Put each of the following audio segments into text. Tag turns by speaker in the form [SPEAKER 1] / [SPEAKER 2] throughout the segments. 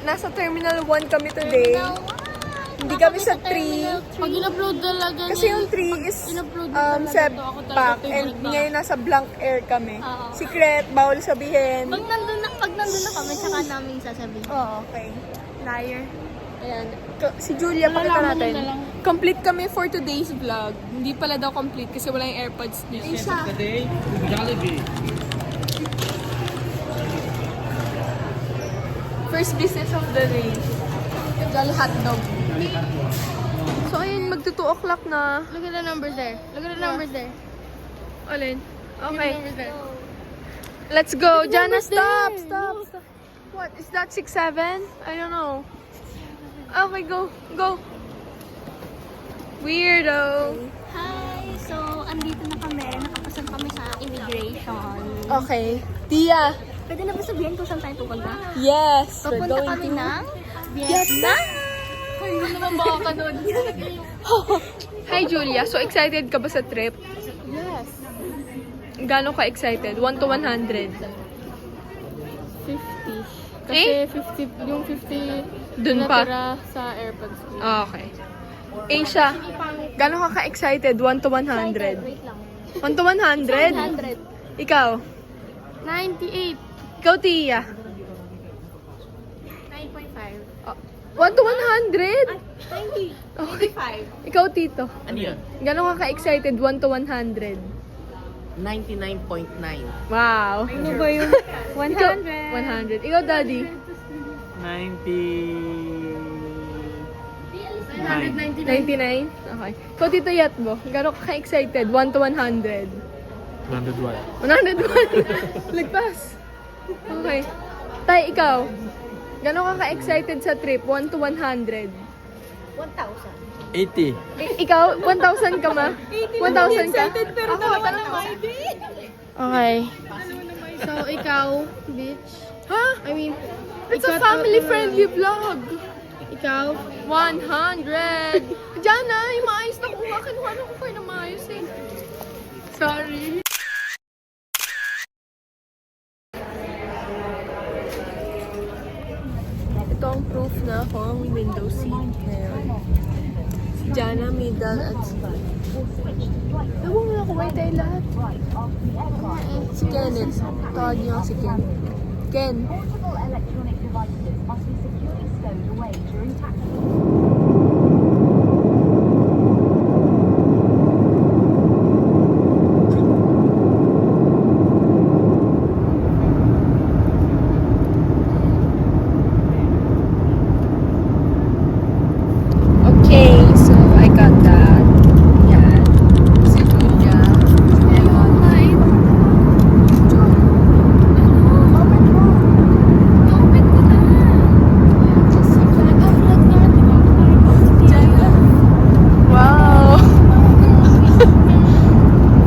[SPEAKER 1] nasa Terminal 1 kami today. Hindi kami sa 3.
[SPEAKER 2] Pag in-upload talaga
[SPEAKER 1] Kasi yung 3 is Sebpak and ngayon nasa blank air kami. Secret, bawal sabihin.
[SPEAKER 2] Pag nandun na kami, tsaka namin sasabihin.
[SPEAKER 1] Oh, okay. Liar.
[SPEAKER 2] Ayan.
[SPEAKER 1] Si Julia, pakita
[SPEAKER 2] Malalaman
[SPEAKER 1] natin.
[SPEAKER 2] nyo na lang.
[SPEAKER 1] Complete kami for today's vlog. Hindi pala daw complete kasi wala yung AirPods niya. Isa.
[SPEAKER 3] Today, Jollibee.
[SPEAKER 1] First business of the day. Jolly hotdog. So ayun, magto 2 o'clock na.
[SPEAKER 2] Look at the numbers there. Look at the numbers there.
[SPEAKER 1] Alin?
[SPEAKER 2] Look at
[SPEAKER 1] Okay.
[SPEAKER 2] the numbers there.
[SPEAKER 1] Let's go. Jana,
[SPEAKER 2] numbers
[SPEAKER 1] stop!
[SPEAKER 2] there.
[SPEAKER 1] Stop! Stop! What? Is that 6'7"? I don't know. Okay, go. Go. Weirdo.
[SPEAKER 2] Hi! So, andito na kami. Nakapasok kami sa immigration.
[SPEAKER 1] Okay. Tia.
[SPEAKER 2] Pwede na ba sabihin kung saan tayo pupunta?
[SPEAKER 1] Yes. We're
[SPEAKER 2] Papunta
[SPEAKER 1] going
[SPEAKER 2] kami
[SPEAKER 1] to
[SPEAKER 2] ng
[SPEAKER 1] Vietnam. Ay, hindi naman baka ka nun. Hi, Julia. So excited ka ba sa trip?
[SPEAKER 2] Yes.
[SPEAKER 1] Gano'n ka excited? 1 to 100.
[SPEAKER 2] 50. Kasi
[SPEAKER 1] Eh?
[SPEAKER 2] 50, yung 50
[SPEAKER 1] Dun pa.
[SPEAKER 2] natira sa AirPods ko.
[SPEAKER 1] Okay. Asia, gano'n ka ka-excited? 1 to 100.
[SPEAKER 2] Wait lang.
[SPEAKER 1] 1 to 100?
[SPEAKER 2] 100.
[SPEAKER 1] Ikaw?
[SPEAKER 2] 98.
[SPEAKER 1] Ikaw, Tia?
[SPEAKER 2] 9.5.
[SPEAKER 1] 1 to 100?
[SPEAKER 2] 90.
[SPEAKER 1] Okay. Ikaw, Tito?
[SPEAKER 3] Ano yun?
[SPEAKER 1] Gano'n ka ka-excited? 1 to 100.
[SPEAKER 3] 99.9.
[SPEAKER 1] Wow.
[SPEAKER 2] Ano ba yun? 100.
[SPEAKER 1] 100. Ikaw, Daddy? 99? Okay. Ikaw, Tito Yatbo? Gano'n ka ka-excited? 1 to 100.
[SPEAKER 3] 101.
[SPEAKER 1] 101. Lagpas. Okay. Tay, ikaw? Gano'n ka ka-excited sa trip? 1 to 100.
[SPEAKER 3] 80.
[SPEAKER 1] Ikaw, 1,000 ka ma? 1,000 ka?
[SPEAKER 2] pero dalawa na may Okay. So, ikaw, bitch.
[SPEAKER 1] Ha?
[SPEAKER 2] I mean,
[SPEAKER 1] It's a family-friendly vlog.
[SPEAKER 2] ikaw,
[SPEAKER 1] 100. Jana, yung maayos na kuha. Kinuha na ko kayo na maayos eh. Sorry. Ito ang proof na ako ang window seat ngayon. Si Jana, middle, at si ewan mo na kung may tayo lahat. Si Kenneth. Tawag niyo si Ken. Ken.
[SPEAKER 4] Portable electronic devices must be securely stowed away during taxi.
[SPEAKER 1] Okay, so I got that. Yan. Si Julia. Wow!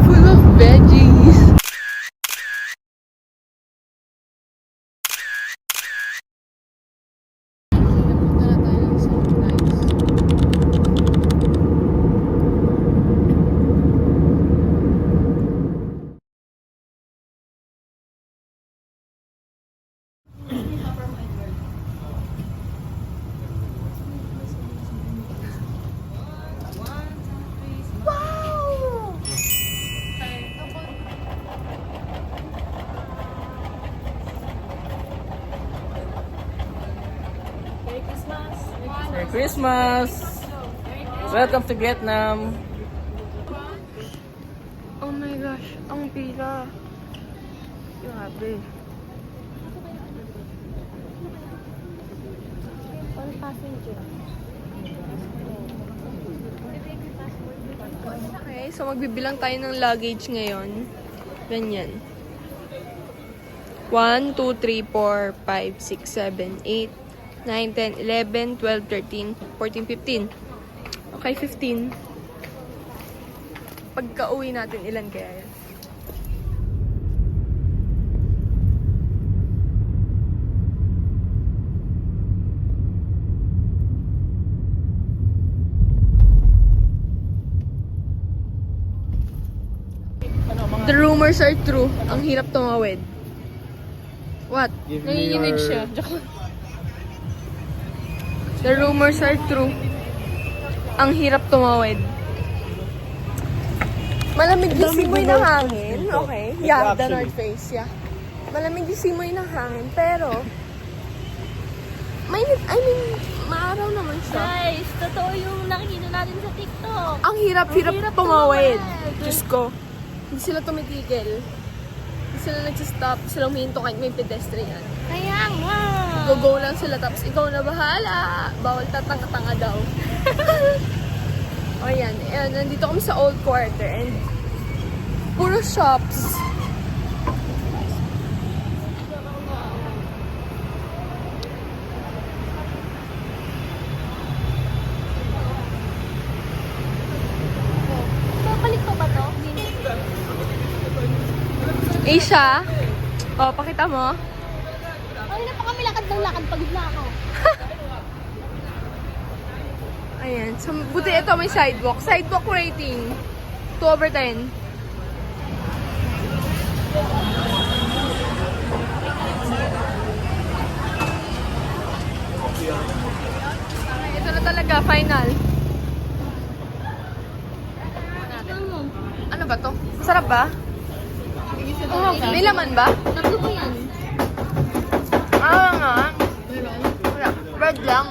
[SPEAKER 1] Full of veggies.
[SPEAKER 3] Merry Christmas! Welcome to Vietnam!
[SPEAKER 1] Oh my gosh, ang pila. Grabe.
[SPEAKER 2] all passenger.
[SPEAKER 1] Okay, so magbibilang tayo ng luggage ngayon. Ganyan. 1, 2, 3, 4, 5, 6, 7, 8, 9, 10, 11, 12, 13, 14, 15. Okay, 15. Pagka-uwi natin, ilan kaya yan? The rumors are true. Ang hirap tumawid. What?
[SPEAKER 3] Give me
[SPEAKER 1] Nanginginig
[SPEAKER 3] your-
[SPEAKER 1] siya. Joke. The rumors are true. Ang hirap tumawid. Malamig din simoy ng hangin. Okay. Yeah, the North Face. Yeah. Malamig din simoy ng hangin. Pero, maaraw naman siya.
[SPEAKER 2] Guys, totoo yung nakikita natin sa TikTok.
[SPEAKER 1] Ang hirap-hirap
[SPEAKER 2] Ang hirap
[SPEAKER 1] tumawid.
[SPEAKER 2] tumawid.
[SPEAKER 1] Diyos ko. Hindi sila tumitigil. Hindi sila nagsistop. Hindi sila huminto kahit may pedestrian.
[SPEAKER 2] Kaya nga.
[SPEAKER 1] Go lang sila tapos ikaw na bahala. Bawal tatanga-tanga daw. O yan. Ayan, nandito kami sa Old Quarter and puro shops.
[SPEAKER 2] Babalik pa ba to?
[SPEAKER 1] Asia? O, pakita mo.
[SPEAKER 2] Ay, na pa kami lakad ng lakad. Pagod na ako.
[SPEAKER 1] Ayan. So, buti ito may sidewalk. Sidewalk rating. 2/10. Okay, ito na talaga. Final. Ano ba to? Masarap ba? May laman ba?
[SPEAKER 2] Tatlo po yan.
[SPEAKER 1] Nga. Wala. Bread lang.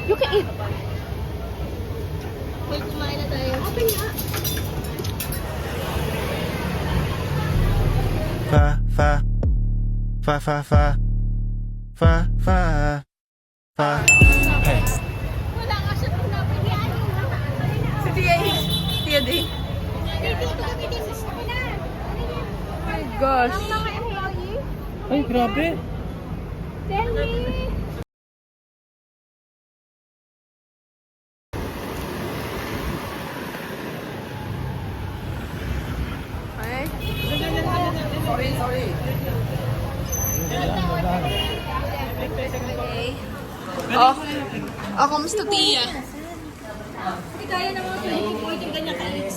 [SPEAKER 1] You can eat.
[SPEAKER 2] Wait, kumain na tayo. Open nga.
[SPEAKER 5] Fa fa fa fa fa fa fa fa.
[SPEAKER 2] Wala nga siya pinapilihan.
[SPEAKER 1] Si Tia Day.
[SPEAKER 2] Dito kami din sa na.
[SPEAKER 1] Oh my gosh.
[SPEAKER 2] Mga employee.
[SPEAKER 3] Ay, grabe.
[SPEAKER 2] Tell me.
[SPEAKER 1] Okay. Okay. Oh. Oh, kamusta Tia?
[SPEAKER 2] Hindi kaya naman ito yung ganyan kalit.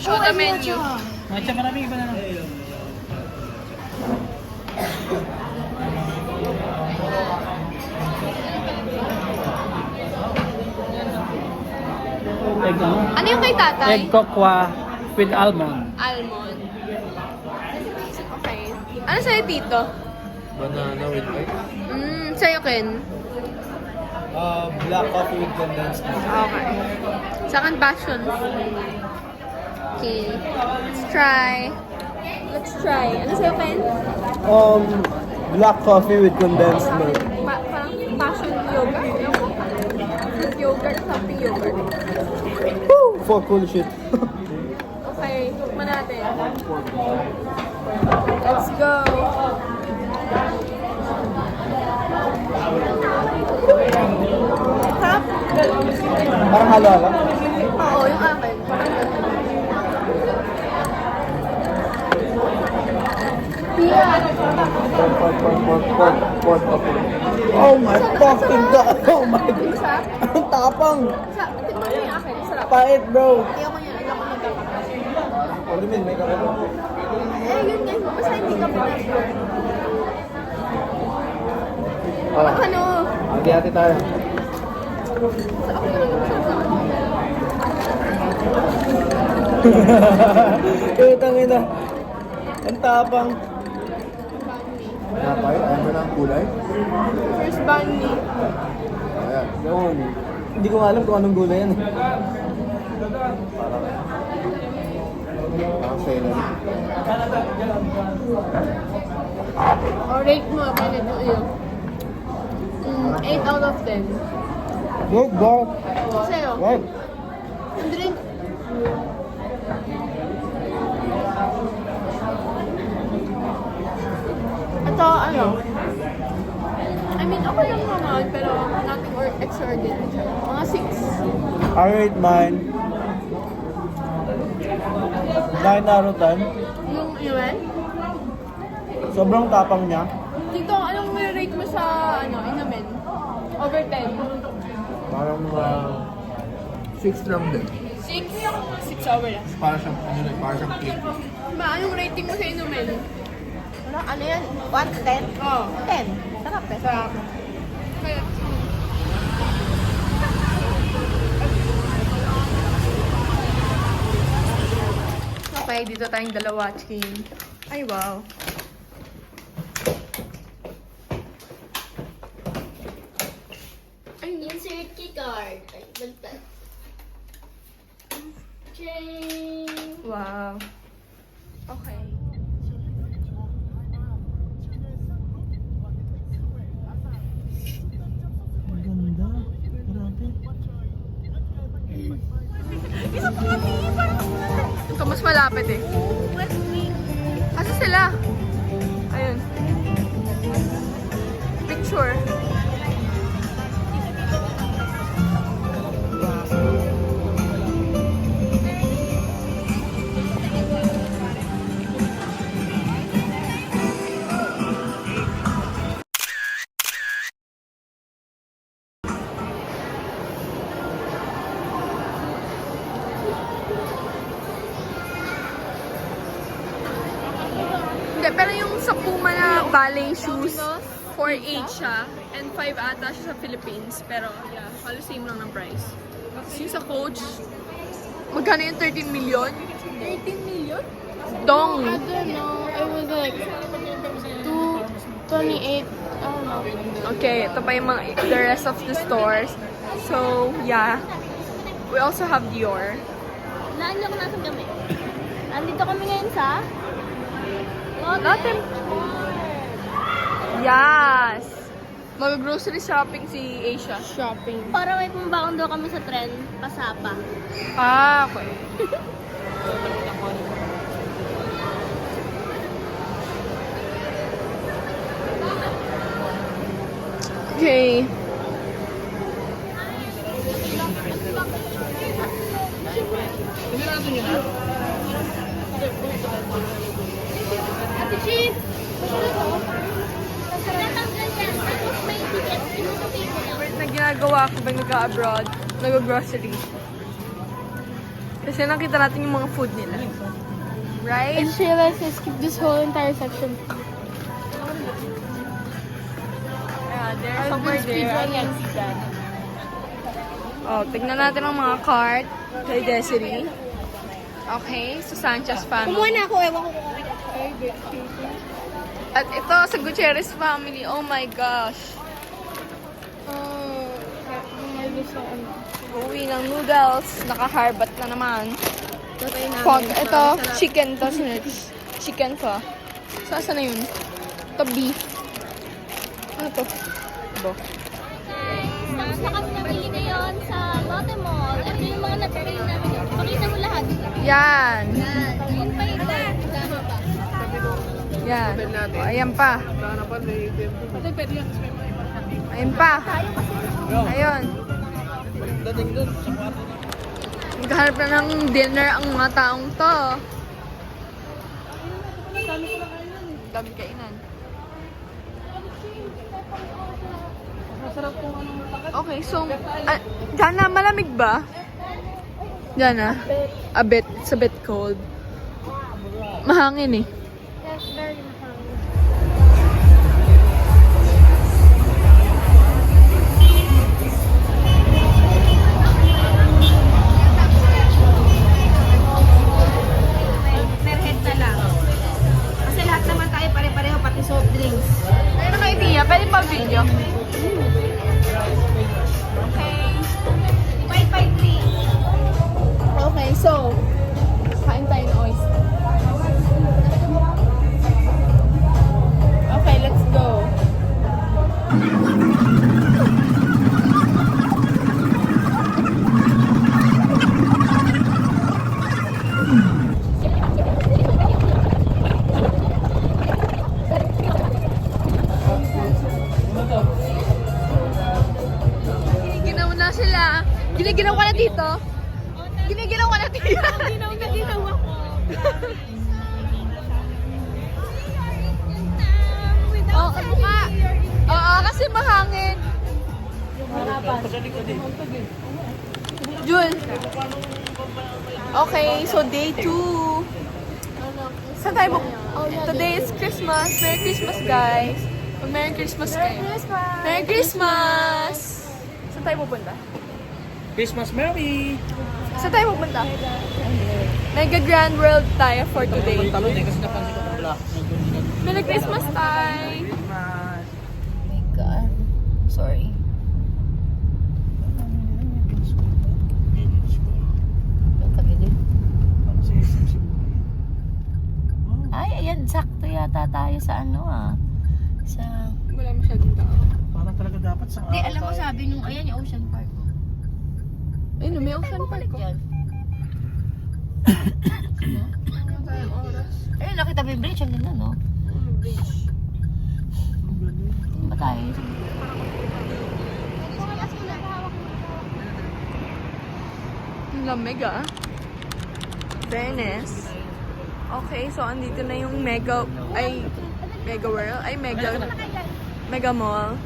[SPEAKER 1] Show the menu.
[SPEAKER 3] Matcha, maraming iba na lang. Egg,
[SPEAKER 1] Ano yung kay tatay?
[SPEAKER 3] egg kokwa with almond.
[SPEAKER 1] Almond. Okay. Ano sa'yo, Tito?
[SPEAKER 5] Banana with egg.
[SPEAKER 1] Sa'yo, Ken?
[SPEAKER 5] Black coffee with condensed milk.
[SPEAKER 1] Okay. Sa akin, passion. Okay. Let's try. Let's try. Ano sa'yo, Ken?
[SPEAKER 5] Black coffee with condensed milk.
[SPEAKER 1] Parang passion yogurt. Ewan ko. Fruit yogurt, something yogurt.
[SPEAKER 5] Woo! For cool shit.
[SPEAKER 1] Okay. Tikman natin. Let's go. Sarap.
[SPEAKER 5] Parang halo-halo.
[SPEAKER 1] Oo, yung akin.
[SPEAKER 5] Oh my fucking god! Oh my god!
[SPEAKER 1] Isa?
[SPEAKER 5] Ang tapang!
[SPEAKER 1] Tikman mo yung akin. Sarap.
[SPEAKER 5] Pait bro!
[SPEAKER 1] Ayoko niya. Ayoko niya.
[SPEAKER 5] What do you mean? May kakalo?
[SPEAKER 1] Yun guys. Basta hindi ka pa-sure.
[SPEAKER 5] Oh,
[SPEAKER 1] Ano?
[SPEAKER 5] hati-hati tayo. Utang ina. Ang tapang. Napay, ayaw mo na ang kulay?
[SPEAKER 1] First banh mi.
[SPEAKER 5] Ayan. Yun. Hindi ko alam kung anong gulay yan eh. Parang celery.
[SPEAKER 1] O rate mo ako nito yun. 8 out of 10.
[SPEAKER 5] Good, bro.
[SPEAKER 1] Sa'yo?
[SPEAKER 5] Good.
[SPEAKER 1] Ang drink. Ito, ano? I mean, okay lang naman, pero nothing extraordinary. Mga 6.
[SPEAKER 5] I rate mine 9 out of 10.
[SPEAKER 1] Yung iwan?
[SPEAKER 5] Sobrang tapang niya.
[SPEAKER 1] Dito, anong rate mo sa, inumin? Over 10?
[SPEAKER 5] Parang 6 lang din.
[SPEAKER 1] 6? 6 over lang.
[SPEAKER 5] Para siyang, para siyang cake.
[SPEAKER 1] Anong rating mo sa inumin? Ano yan? 1 to 10? Oo. 10. Sarap eh. Sarap. Okay, dito tayong dalawa, Ching. Ay, wow.
[SPEAKER 2] Insert key card. Ay, baliktad. Ching!
[SPEAKER 1] Wow. Okay.
[SPEAKER 3] Ganda. Grabe.
[SPEAKER 1] Ito mas malapit eh. Asa sila? Ayun. Picture. Hindi, pero yung sa Puma na ballet shoes, 4.8 siya, and 5 ata siya sa Philippines. Pero, yeah, halos same lang ng price. Tapos yung sa Coach, magkano yung 13 million?
[SPEAKER 2] 13 million?
[SPEAKER 1] Dong!
[SPEAKER 2] I don't know. It was like 228. I don't know.
[SPEAKER 1] Okay, ito pa yung mga, the rest of the stores. So, yeah. We also have Dior.
[SPEAKER 2] Naan natin kami. Andito kami ngayon sa
[SPEAKER 1] Natin. Yes! Mag-grocery shopping si Asia.
[SPEAKER 2] shopping. Para may pambaon daw kami sa trend, pasapa.
[SPEAKER 1] Ah, okay. Okay.
[SPEAKER 2] Ate Chip! Natanggal yan. Tapos may ticket. Pinuputi ko lang.
[SPEAKER 1] Na ginagawa ko pag nag-abroad, nag-grocery. Kasi nakita natin yung mga food nila.
[SPEAKER 2] I
[SPEAKER 1] Right?
[SPEAKER 2] just realized I skipped this whole entire section.
[SPEAKER 1] Yeah, there's
[SPEAKER 2] I've
[SPEAKER 1] somewhere
[SPEAKER 2] been
[SPEAKER 1] there. I
[SPEAKER 2] speedrunning.
[SPEAKER 1] can see that. Oh, tignan natin ang mga cart kay Desiree. Okay, sa Sanchez family.
[SPEAKER 2] na ako. Ewan ko.
[SPEAKER 1] At ito sa Gutierrez family. Oh my gosh. Uwi ng noodles. Naka-harbat na naman. Pag ito, chicken to. Chicken to. So, asa na yun? Ito, beef. Ano to? Ito.
[SPEAKER 2] Tapos na kami nabili ngayon sa Lotte Mall. Ito yung mga napili namin. Pakita mo lahat.
[SPEAKER 1] Yan.
[SPEAKER 2] Yun pa ito. Tama ba?
[SPEAKER 1] Yan. O, ayan pa. Ayan pa. Ayun. Naghahanap na ng dinner ang mga taong to. Dami kainan. Okay, so, Jana, malamig ba? Jana? A bit. It's a bit cold. Mahangin eh.
[SPEAKER 2] Yes, very much.
[SPEAKER 6] Perhead na lang. Kasi lahat naman tayo pare-pareho, pati soft drinks.
[SPEAKER 1] Ayun ang idea. Pwede pa video. Okay.
[SPEAKER 6] 553.
[SPEAKER 1] Okay, so, kain tayo ng oyster. Okay, let's go. Giniginaw na sila. Giniginaw ka na dito? Giniginaw ka na dito?
[SPEAKER 2] Ginawa ko.
[SPEAKER 1] Oo, mukha. Oo, kasi mahangin. Jul. Okay, so day 2. Saan tayo Today is Christmas. Merry Christmas, guys. Merry Christmas kayo. Merry Christmas! Saan tayo pupunta?
[SPEAKER 3] Christmas Merry!
[SPEAKER 1] Saan tayo pupunta? Mega Grand World tayo for today.
[SPEAKER 3] Talon eh, kasi napansin ko na wala.
[SPEAKER 1] Merry Christmas tayo!
[SPEAKER 6] Oh my God. Sorry. Yung tabi din. Ay, ayan. Sakto yata tayo sa ano ah. Sa...
[SPEAKER 1] Wala masyadong tao.
[SPEAKER 3] Parang talaga dapat sa
[SPEAKER 6] Hindi, alam mo sabi nung, ayan yung Ocean Park.
[SPEAKER 1] Ayun, may ocean park ko.
[SPEAKER 6] Dyan.
[SPEAKER 1] Wala tayong oras.
[SPEAKER 6] Ayun, nakita mo yung bridge. Ang ganda, no?
[SPEAKER 1] Bridge.
[SPEAKER 6] Saan ba tayo?
[SPEAKER 1] Ang lamig ah. Fairness. Okay, so andito na yung Mega World, Mega Mall.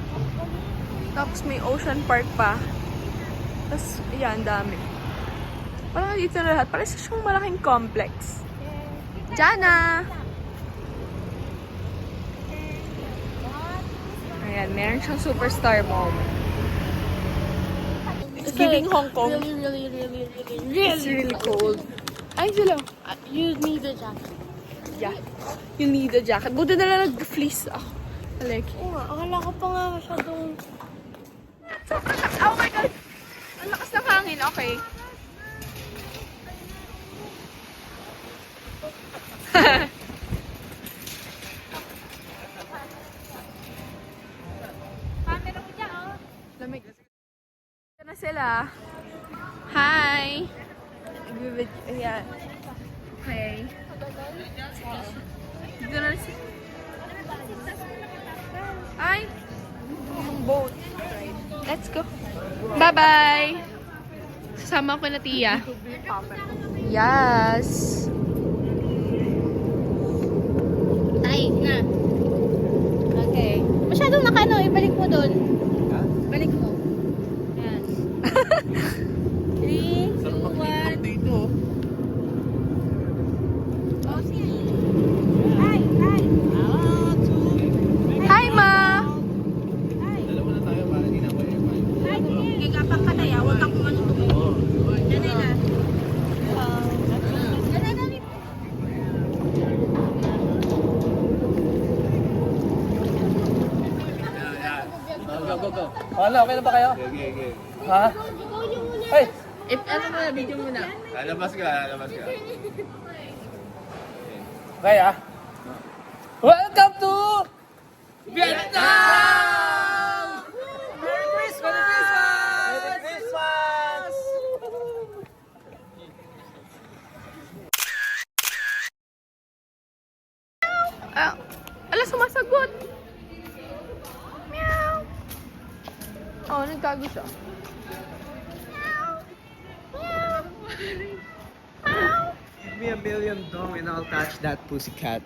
[SPEAKER 1] Tapos may Ocean Park pa. Tapos, ayan, dami. Parang dito na lahat. Parang siyang malaking complex. Jana! Ayan, meron siyang superstar mall. It's giving Hong Kong. It's really cold. Ay, sila.
[SPEAKER 2] You need a jacket.
[SPEAKER 1] Yeah. You need a jacket. Buti na lang nag-fleece ako. Like,
[SPEAKER 2] Oo nga, akala ko pa nga masyadong...
[SPEAKER 1] oh my God! Ang lakas ng hangin. Okay. Lamig. Ito na sila. Hi! Ayan. Okay. Dito na sila. Ay! Yung boat. Let's go. Bye-bye! Sasama ko na Tia. Yes!
[SPEAKER 2] Ay, na. Okay. Masyadong nakano, ibalik mo doon. Balik mo. Yan. 3, 2, 1.
[SPEAKER 3] Dito.
[SPEAKER 2] Oh, sige. Hi, hi.
[SPEAKER 1] Hi, Ma!
[SPEAKER 3] Dalawa na tayo para hindi na ako
[SPEAKER 2] Hi, Tia.
[SPEAKER 6] Gagapak ka na ya. Huwag kang kumano tumayo. Ganay na.
[SPEAKER 2] Dali, dali.
[SPEAKER 3] Go. Ano, okay na ba kayo?
[SPEAKER 5] Okay.
[SPEAKER 3] Ha? Ay!
[SPEAKER 1] If ano mo na, video mo na.
[SPEAKER 5] Lalabas ka.
[SPEAKER 3] Okay ah. Welcome to Vietnam! Merry Christmas! Merry Christmas!
[SPEAKER 1] Ala, sumasagot! Meow! Oh, nagtago siya.
[SPEAKER 5] Give me $1 million and I'll touch that pussycat.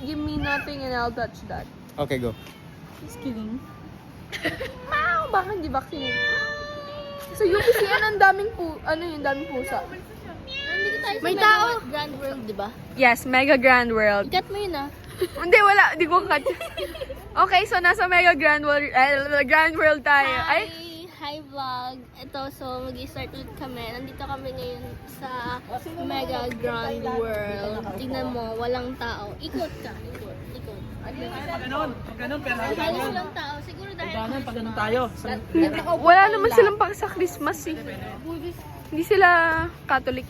[SPEAKER 1] Give me nothing and I'll touch that.
[SPEAKER 5] Okay, go.
[SPEAKER 1] Just kidding. Meow! Baka hindi vaccine. Sa UPCN, ang daming daming pusa.
[SPEAKER 2] Nandito tayo sa
[SPEAKER 6] May
[SPEAKER 2] Mega
[SPEAKER 6] tao.
[SPEAKER 2] Grand World, di ba?
[SPEAKER 1] Yes, Mega Grand World.
[SPEAKER 2] Ikat mo yun ah.
[SPEAKER 1] Hindi, wala. Di ko cut. Okay, so nasa Mega Grand World, Grand World tayo. Ay,
[SPEAKER 2] Hi vlog. Ito, so mag-start ulit kami. Nandito kami ngayon sa Mega Grand World. Tingnan mo, walang tao. Ikot ka. Ikot.
[SPEAKER 3] Pag ganun, pero
[SPEAKER 2] Halos walang tao. Siguro dahil
[SPEAKER 3] pag ganun tayo.
[SPEAKER 1] wala naman silang pang sa Christmas eh. Hindi sila Catholic.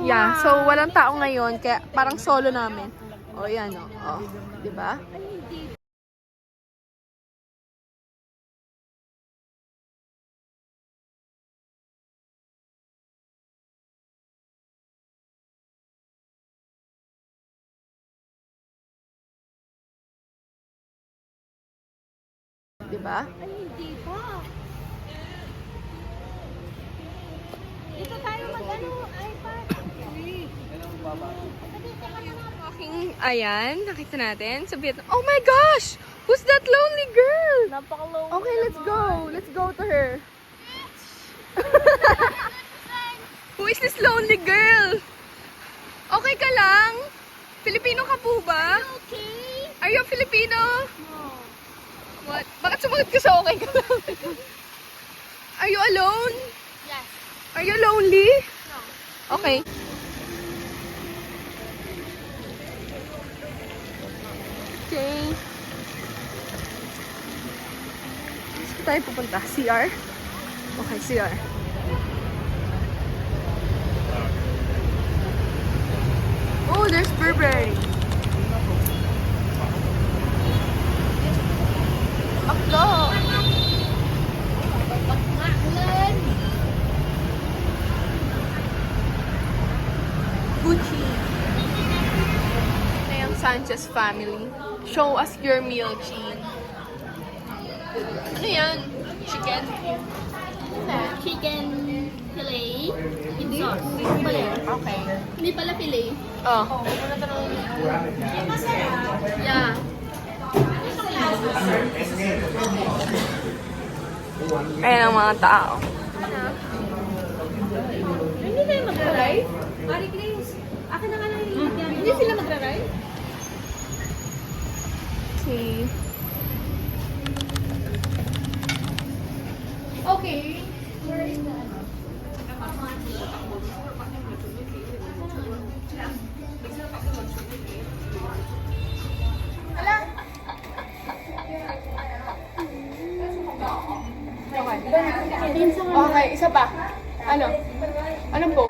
[SPEAKER 1] Yeah, so walang tao ngayon, kaya parang solo namin. O, yan o. Oh, diba? Diba?
[SPEAKER 2] Ay, hindi pa. Dito tayo mag-ano, iPad.
[SPEAKER 1] Walking, ayan, nakita natin sa Vietnam. Oh my gosh! Who's that lonely girl?
[SPEAKER 2] Napaka-low.
[SPEAKER 1] Okay, let's go. Let's go to her. Who is this lonely girl? Okay ka lang? Filipino ka po ba?
[SPEAKER 2] Okay.
[SPEAKER 1] Are you Filipino?
[SPEAKER 2] No.
[SPEAKER 1] What? Bakit sumagot ka sa okay ka lang? Are you alone?
[SPEAKER 2] Yes.
[SPEAKER 1] Are you lonely?
[SPEAKER 2] No.
[SPEAKER 1] Okay. Okay. Saan tayo pupunta? CR? Okay, CR. Oh, there's Burberry. Makdo. Gucci. Ito yung Sanchez family. Show us your meal, Chin. Ano yan? Chicken?
[SPEAKER 2] Chicken fillet with sauce. Hindi pala yun.
[SPEAKER 1] Okay.
[SPEAKER 2] Hindi pala fillet.
[SPEAKER 1] Oh.
[SPEAKER 2] Yeah.
[SPEAKER 1] Ayan ang mga tao.
[SPEAKER 6] Hindi kayo magra-ray? Mari Grace, akin na nga lang yung Hindi sila magra-ray?
[SPEAKER 1] Okay.
[SPEAKER 6] Okay.
[SPEAKER 1] Okay, isa pa. Ano? Anong po?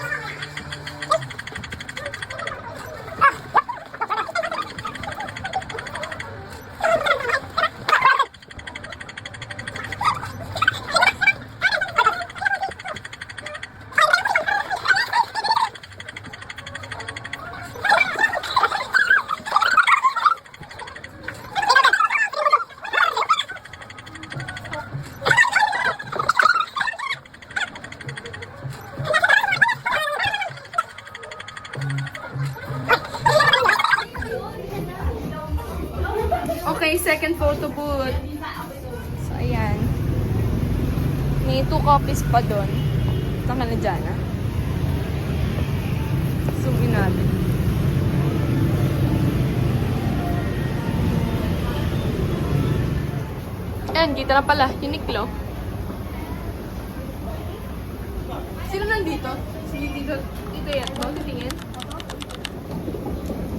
[SPEAKER 1] Okay, second photo booth. So, ayan. May 2 copies pa doon. Ito ka na dyan, ah. Zoom in natin. Ayan, kita na pala. Uniqlo. Sino nandito? Si Tito yan. Bawal titingin?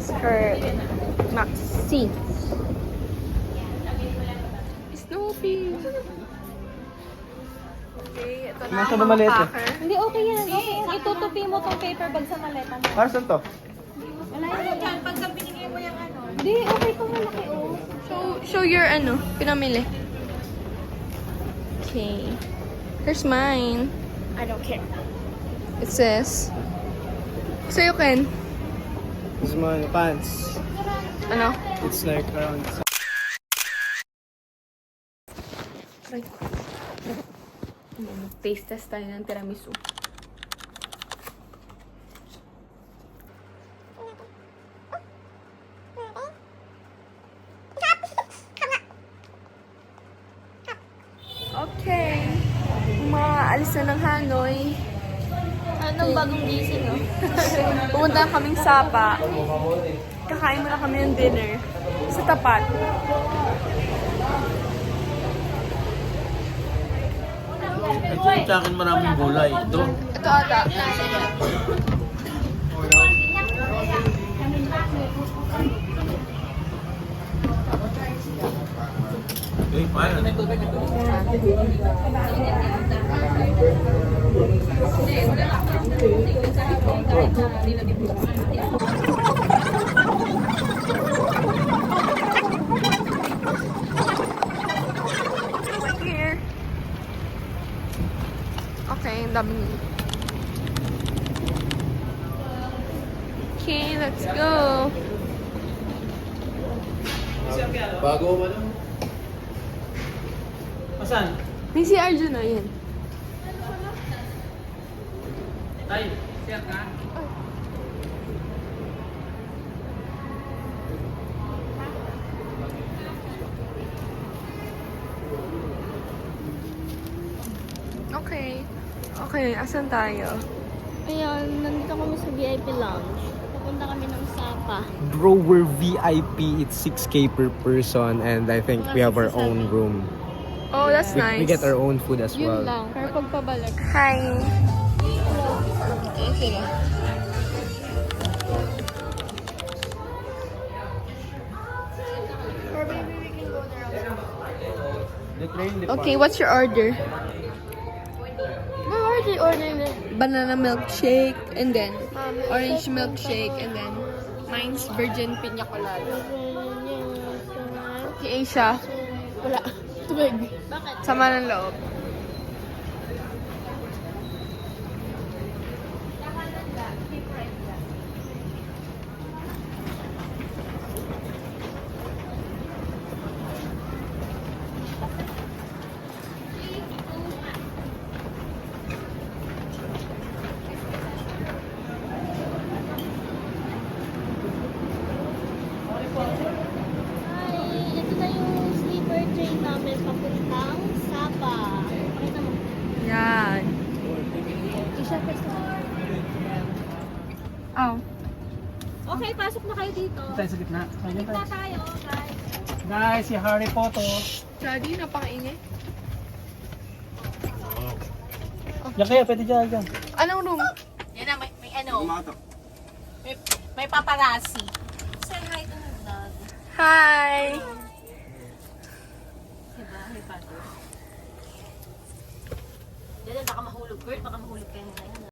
[SPEAKER 1] Skirt. Maxi. Snoopy. Okay, ito na
[SPEAKER 5] Nasa
[SPEAKER 1] ang
[SPEAKER 5] na
[SPEAKER 1] mga
[SPEAKER 5] maliit eh.
[SPEAKER 1] packer.
[SPEAKER 6] Hindi, okay yan. Okay yan. Itutupi mo tong paper bag sa maleta mo.
[SPEAKER 5] Para saan to?
[SPEAKER 6] Wala yan dyan. Pagka binigay mo yung ano. Hindi, okay itong malaki oh.
[SPEAKER 1] Show your ano, pinamili. Okay. Here's mine.
[SPEAKER 6] I don't care.
[SPEAKER 1] It says, sa'yo, Ken.
[SPEAKER 5] This is my pants.
[SPEAKER 1] Ano?
[SPEAKER 5] It's like around...
[SPEAKER 1] Try ko. Taste test tayo ng tiramisu. Okay. Maalis na ng Hanoi.
[SPEAKER 2] Anong bagong gising, no?
[SPEAKER 1] Pumunta na kaming Sapa. Kakain muna kami ng dinner. Sa tapat.
[SPEAKER 3] Ito yung sa akin maraming gulay. Ito.
[SPEAKER 1] Ito ata.
[SPEAKER 3] Eh, paano?
[SPEAKER 1] Here. Okay, ang dami niyo. Okay, let's go.
[SPEAKER 5] Bago ba na?
[SPEAKER 3] Asan?
[SPEAKER 1] May si Arjun na yun.
[SPEAKER 3] Tayo. Siya ka?
[SPEAKER 1] Okay. Okay, asan tayo?
[SPEAKER 2] Ayun, nandito kami sa VIP lounge. Pupunta kami ng Sapa. pa.
[SPEAKER 5] Bro, we're VIP. It's 6K per person, and I think we have our own room.
[SPEAKER 1] Oh, that's
[SPEAKER 5] We get our own food as well.
[SPEAKER 2] Yun lang. Pero pagpabalik.
[SPEAKER 1] Hi. Okay, what's your order?
[SPEAKER 2] No, order.
[SPEAKER 1] Banana milkshake, and then orange milkshake, and then mine's virgin piña colada. Okay, Asia.
[SPEAKER 2] Wala. Tubig. Bakit?
[SPEAKER 1] Sama ng loob.
[SPEAKER 2] Hi, ito na yung sleeper train namin papuntang Sapa. Pakita mo.
[SPEAKER 1] Yan.
[SPEAKER 2] Isha, pwesto mo.
[SPEAKER 1] Oh.
[SPEAKER 6] Okay, pasok na kayo dito.
[SPEAKER 5] Tayo sa gitna.
[SPEAKER 6] Gitna tayo, guys.
[SPEAKER 5] Guys, si Harry Potter.
[SPEAKER 1] Daddy, napakaingay.
[SPEAKER 5] Yan kaya, pwede dyan.
[SPEAKER 1] Anong room?
[SPEAKER 6] Yan na, may ano. May paparazzi. Say hi to the vlog.
[SPEAKER 1] Hi!